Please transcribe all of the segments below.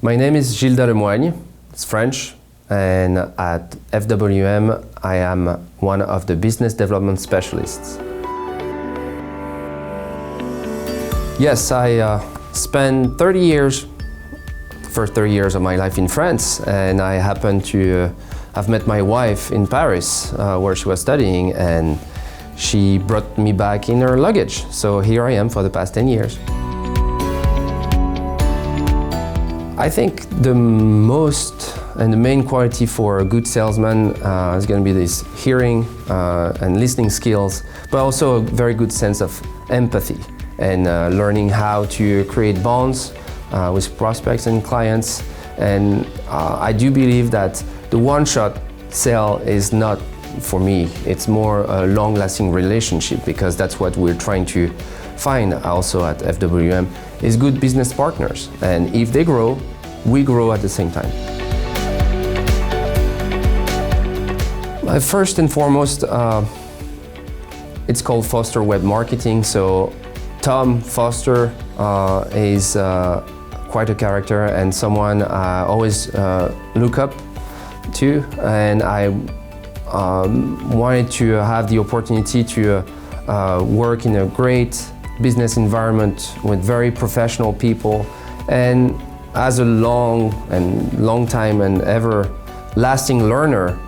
My name is Gildas Le Moigne. It's French, and at FWM I am one of the business development specialists. Yes, I spent 30 years, first 30 years of my life in France, and I happened to have met my wife in Paris where she was studying, and she brought me back in her luggage. So here I am for the past 10 years. I think the most and the main quality for a good salesman is going to be this hearing and listening skills, but also a very good sense of empathy and learning how to create bonds with prospects and clients. And I do believe that the one-shot sale is not for me. It's more a long-lasting relationship, because that's what we're trying to find also at FWM, is good business partners. And if they grow, we grow at the same time. First and foremost, it's called Foster Web Marketing. So Tom Foster is quite a character and someone I always look up to, and I wanted to have the opportunity to work in a great business environment with very professional people. And as a long time and ever-lasting learner,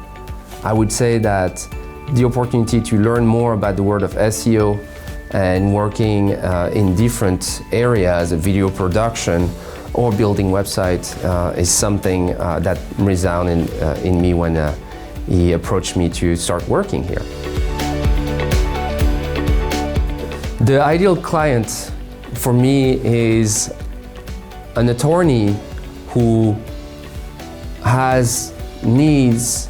I would say that the opportunity to learn more about the world of SEO and working in different areas, video production or building websites, is something that resounded in me when he approached me to start working here. The ideal client for me is an attorney who has needs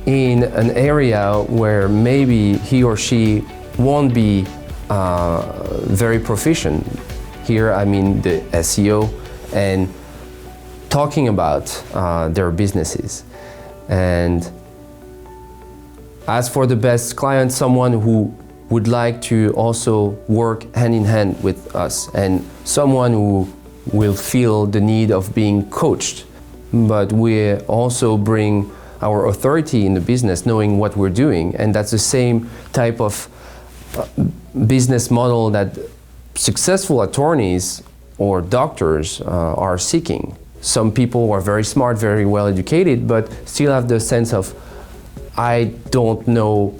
in an area where maybe he or she won't be very proficient. Here I mean the SEO and talking about their businesses. And as for the best client, someone who would like to also work hand in hand with us, and someone who will feel the need of being coached, but we also bring our authority in the business, knowing what we're doing. And that's the same type of business model that successful attorneys or doctors are seeking. Some people are very smart, very well educated, but still have the sense of, I don't know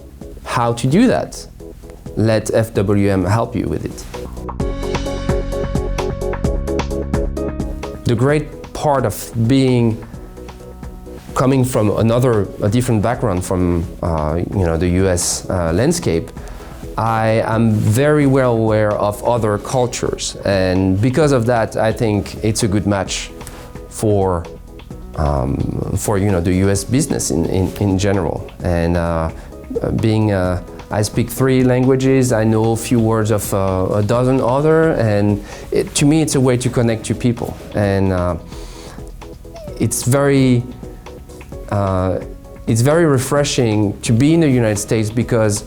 how to do that. Let FWM help you with it. The great part of coming from a different background from the US landscape, I am very well aware of other cultures, and because of that, I think it's a good match for the US business in general. And I speak 3 languages, I know a few words of a dozen other, and to me it's a way to connect to people. And it's very refreshing to be in the United States, because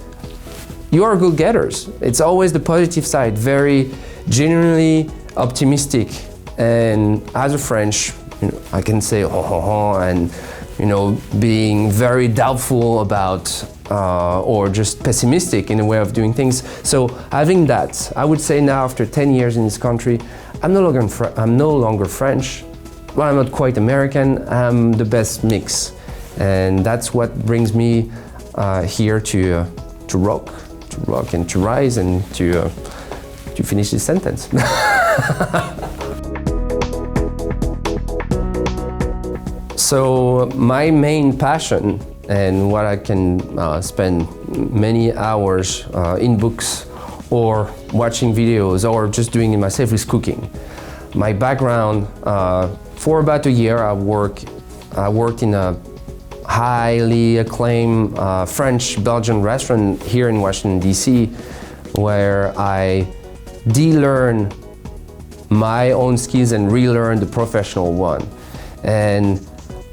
you are go-getters. It's always the positive side, very genuinely optimistic. And as a French, I can say ho ho ho, and being very doubtful about or just pessimistic in a way of doing things. So having that, I would say now after 10 years in this country, I'm no longer French, but I'm not quite American. I'm the best mix, and that's what brings me here to rock and to rise and to finish this sentence. So my main passion, and what I can spend many hours in books or watching videos or just doing it myself, is cooking. My background, for about a year I worked in a highly acclaimed French-Belgian restaurant here in Washington, D.C., where I de-learn my own skills and relearn the professional one. And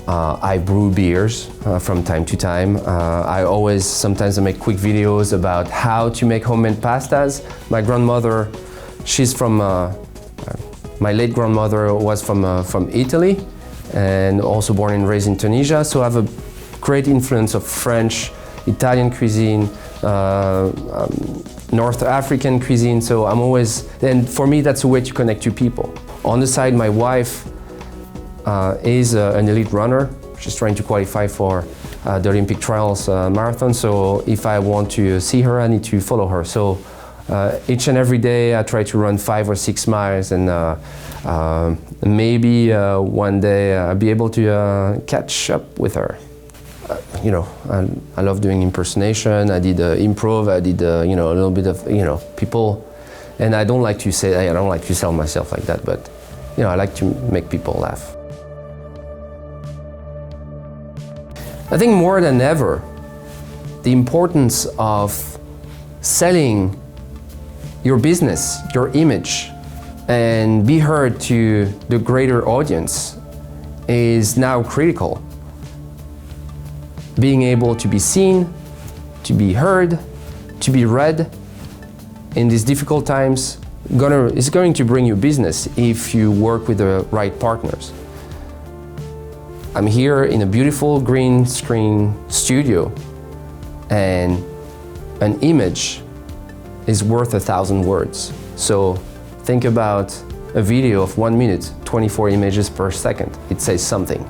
I brew beers from time to time. Sometimes I make quick videos about how to make homemade pastas. My grandmother, she's from My late grandmother was from Italy and also born and raised in Tunisia, so I have a great influence of French, Italian cuisine, North African cuisine, so I'm always, and for me that's a way to connect to people. On the side, my wife is an elite runner. She's trying to qualify for the Olympic trials marathon, so if I want to see her, I need to follow her. So each and every day I try to run 5 or 6 miles, and maybe one day I'll be able to catch up with her. You know, I love doing impersonation. I did improv. I did you know, a little bit of, you know, people, and I don't like to say, I don't like to sell myself like that, but you know, I like to make people laugh. I think more than ever, the importance of selling your business, your image, and be heard to the greater audience is now critical. Being able to be seen, to be heard, to be read in these difficult times is going to bring you business if you work with the right partners. I'm here in a beautiful green screen studio, and an image is worth 1,000 words. So think about a video of 1 minute, 24 images per second. It says something.